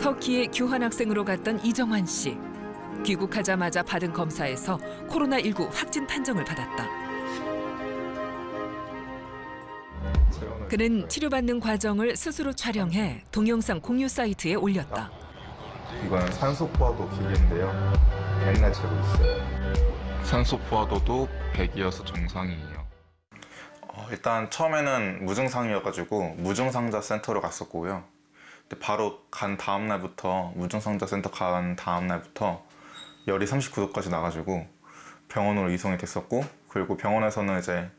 터키에 교환학생으로 갔던 이정환 씨. 귀국하자마자 받은 검사에서 코로나19 확진 판정을 받았다. 그는 치료받는 과정을 스스로 촬영해 동영상 공유 사이트에 올렸다. 이건 산소포화도 기계인데요. 맨날 재고 있어요. 산소포화도도 100이어서 정상이에요. 일단 처음에는 무증상이어가지고 무증상자 센터로 갔었고요. 근데 바로 간 다음 날부터 무증상자 센터 간 다음 날부터 열이 39도까지 나가지고 병원으로 이송이 됐었고, 그리고 병원에서는 이제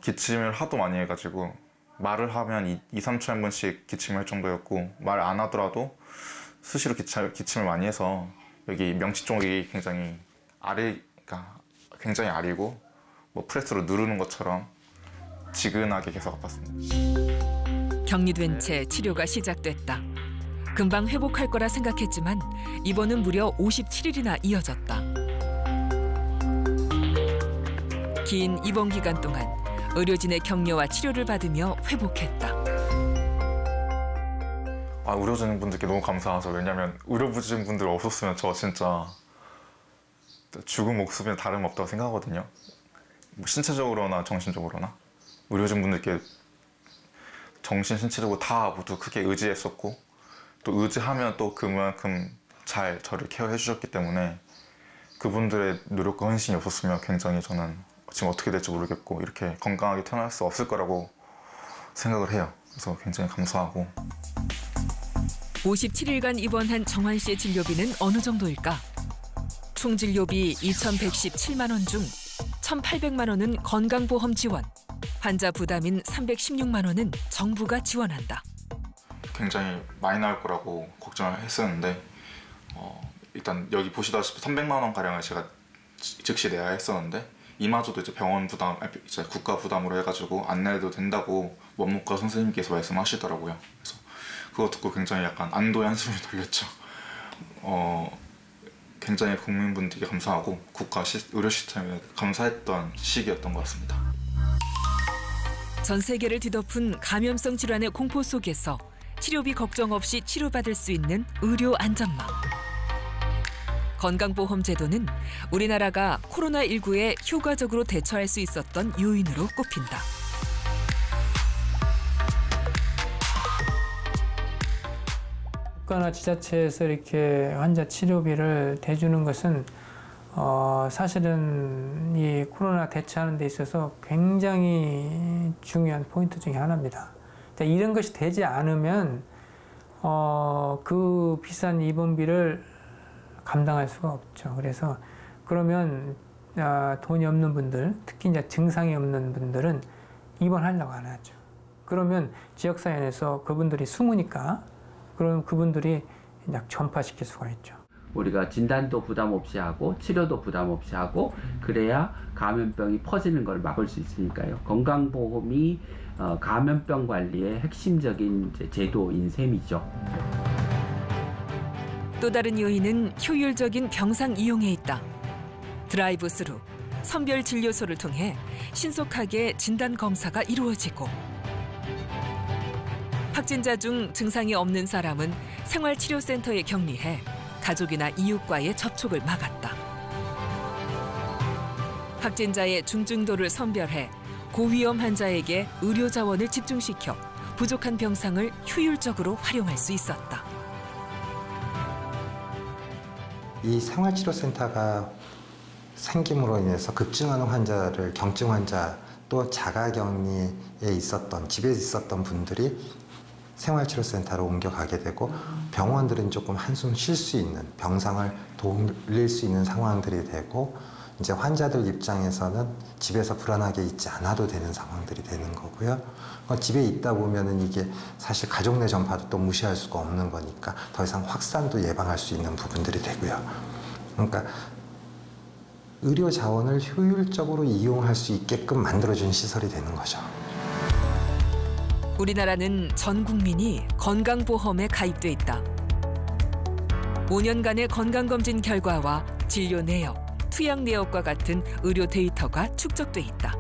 기침을 하도 많이 해가지고 말을 하면 2~3초에 한 번씩 기침할 정도였고, 말 안 하더라도 수시로 기침을 많이 해서 여기 명치 쪽이 굉장히 굉장히 아리고 뭐 프레스로 누르는 것처럼 지근하게 계속 아팠습니다. 격리된 채 치료가 시작됐다. 금방 회복할 거라 생각했지만 입원은 무려 57일이나 이어졌다. 긴 입원 기간 동안 의료진의 격려와 치료를 받으며 회복했다. 의료진 분들께 너무 감사하죠. 왜냐하면 의료진 분들 없었으면 저 진짜 죽은 목숨이 다름없다고 생각하거든요. 뭐 신체적으로나 정신적으로나. 의료진 분들께 정신, 신체적으로 다 모두 크게 의지했었고, 또 의지하면 또 그만큼 잘 저를 케어해 주셨기 때문에 그분들의 노력과 헌신이 없었으면 굉장히 저는 지금 어떻게 될지 모르겠고 이렇게 건강하게 태어날 수 없을 거라고 생각을 해요. 그래서 굉장히 감사하고. 57일간 입원한 정환 씨의 진료비는 어느 정도일까? 총 진료비 2,117만 원 중 1,800만 원은 건강보험 지원, 환자 부담인 316만 원은 정부가 지원한다. 굉장히 많이 나올 거라고 걱정을 했었는데 일단 여기 보시다시피 300만 원 가량을 제가 즉시 내야 했었는데, 이마저도 이제 병원 부담, 이제 국가 부담으로 해가지고 안 내도 된다고 원무과 선생님께서 말씀하시더라고요. 그래서 그거 듣고 굉장히 약간 안도의 한숨이 돌렸죠. 굉장히 국민분들께 감사하고 국가 의료 시스템에 감사했던 시기였던 것 같습니다. 전 세계를 뒤덮은 감염성 질환의 공포 속에서 치료비 걱정 없이 치료받을 수 있는 의료 안전망. 건강보험 제도는 우리나라가 코로나19에 효과적으로 대처할 수 있었던 요인으로 꼽힌다. 국가나 지자체에서 이렇게 환자 치료비를 대주는 것은 사실은 이 코로나 대처하는 데 있어서 굉장히 중요한 포인트 중에 하나입니다. 이런 것이 되지 않으면 그 비싼 입원비를 감당할 수가 없죠. 그래서 그러면 돈이 없는 분들, 특히 이제 증상이 없는 분들은 입원하려고 안 하죠. 그러면 지역사회에서 그분들이 숨으니까 그럼 그분들이 약 전파시킬 수가 있죠. 우리가 진단도 부담 없이 하고 치료도 부담 없이 하고 그래야 감염병이 퍼지는 걸 막을 수 있으니까요. 건강보험이 감염병 관리의 핵심적인 제도인 셈이죠. 또 다른 요인은 효율적인 병상 이용에 있다. 드라이브스루, 선별진료소를 통해 신속하게 진단 검사가 이루어지고, 확진자 중 증상이 없는 사람은 생활치료센터에 격리해 가족이나 이웃과의 접촉을 막았다. 확진자의 중증도를 선별해 고위험 환자에게 의료 자원을 집중시켜 부족한 병상을 효율적으로 활용할 수 있었다. 이 생활치료센터가 생김으로 인해서 급증하는 환자를 경증 환자 또 자가격리에 있었던 집에 있었던 분들이 생활치료센터로 옮겨가게 되고, 병원들은 조금 한숨 쉴 수 있는, 병상을 돌릴 수 있는 상황들이 되고, 이제 환자들 입장에서는 집에서 불안하게 있지 않아도 되는 상황들이 되는 거고요. 집에 있다 보면은 이게 사실 가족 내 전파도 또 무시할 수가 없는 거니까 더 이상 확산도 예방할 수 있는 부분들이 되고요. 그러니까 의료 자원을 효율적으로 이용할 수 있게끔 만들어준 시설이 되는 거죠. 우리나라는 전 국민이 건강보험에 가입돼 있다. 5년간의 건강검진 결과와 진료 내역, 투약 내역과 같은 의료 데이터가 축적돼 있다.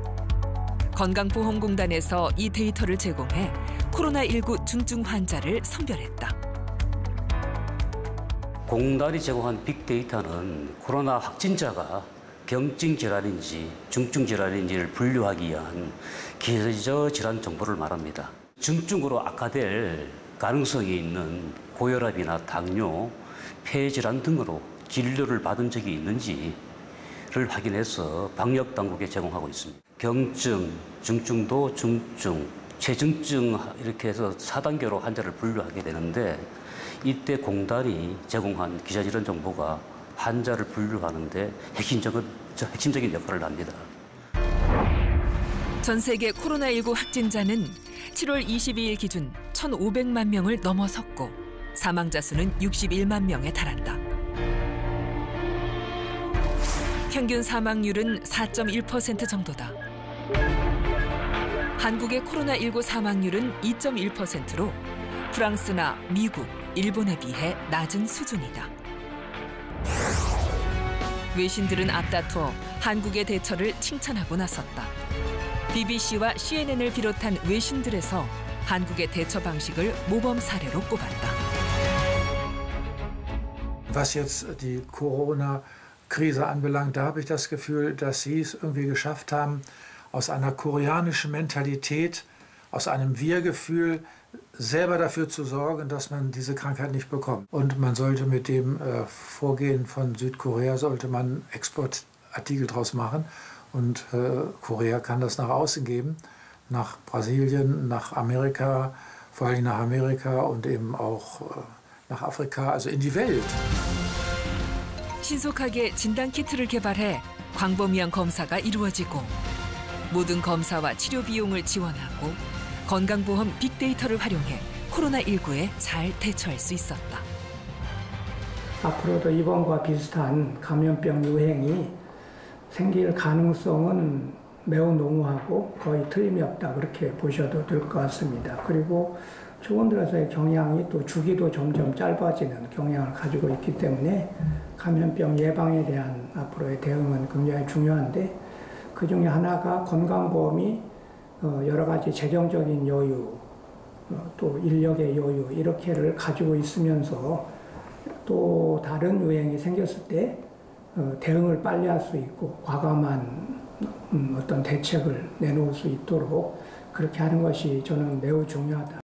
건강보험공단에서 이 데이터를 제공해 코로나19 중증 환자를 선별했다. 공단이 제공한 빅데이터는 코로나 확진자가 경증 질환인지 중증 질환인지를 분류하기 위한 기저 질환 정보를 말합니다. 중증으로 악화될 가능성이 있는 고혈압이나 당뇨, 폐질환 등으로 진료를 받은 적이 있는지를 확인해서 방역 당국에 제공하고 있습니다. 경증, 중증도, 중증, 최중증 이렇게 해서 4단계로 환자를 분류하게 되는데 이때 공단이 제공한 기저질환 정보가 환자를 분류하는데 핵심적인 역할을 합니다. 전 세계 코로나19 확진자는 7월 22일 기준 1,500만 명을 넘어섰고 사망자 수는 61만 명에 달한다. 평균 사망률은 4.1% 정도다. 한국의 코로나19 사망률은 2.1%로 프랑스나 미국, 일본에 비해 낮은 수준이다. 외신들은 앞다투어 한국의 대처를 칭찬하고 나섰다. BBC와 CNN을 비롯한 외신들에서 한국의 대처 방식을 모범 사례로 꼽았다. Was jetzt die Corona-Krise anbelangt, da habe ich das Gefühl, dass Sie es irgendwie geschafft haben, aus einer koreanischen Mentalität, aus einem Wir-Gefühl selber dafür zu sorgen, dass man diese Krankheit nicht bekommt. Und man sollte mit dem Vorgehen von Südkorea, sollte man Exportartikel draus machen. Und Korea kann das nach außen geben, nach Brasilien, nach Amerika, vor allem nach Amerika und eben auch nach Afrika, also in die Welt. 신속하게 진단키트를 개발해 광범위한 검사가 이루어지고 모든 검사와 치료 비용을 지원하고 건강보험 빅데이터를 활용해 코로나19에 잘 대처할 수 있었다. 앞으로도 이번과 비슷한 감염병 유행이 생길 가능성은 매우 농후하고 거의 틀림이 없다 그렇게 보셔도 될 것 같습니다. 그리고 최근 들어서의 경향이 또 주기도 점점 짧아지는 경향을 가지고 있기 때문에 감염병 예방에 대한 앞으로의 대응은 굉장히 중요한데 그 중에 하나가 건강보험이 여러 가지 재정적인 여유, 또 인력의 여유 이렇게를 가지고 있으면서 또 다른 유행이 생겼을 때 대응을 빨리 할 수 있고 과감한 어떤 대책을 내놓을 수 있도록 그렇게 하는 것이 저는 매우 중요하다.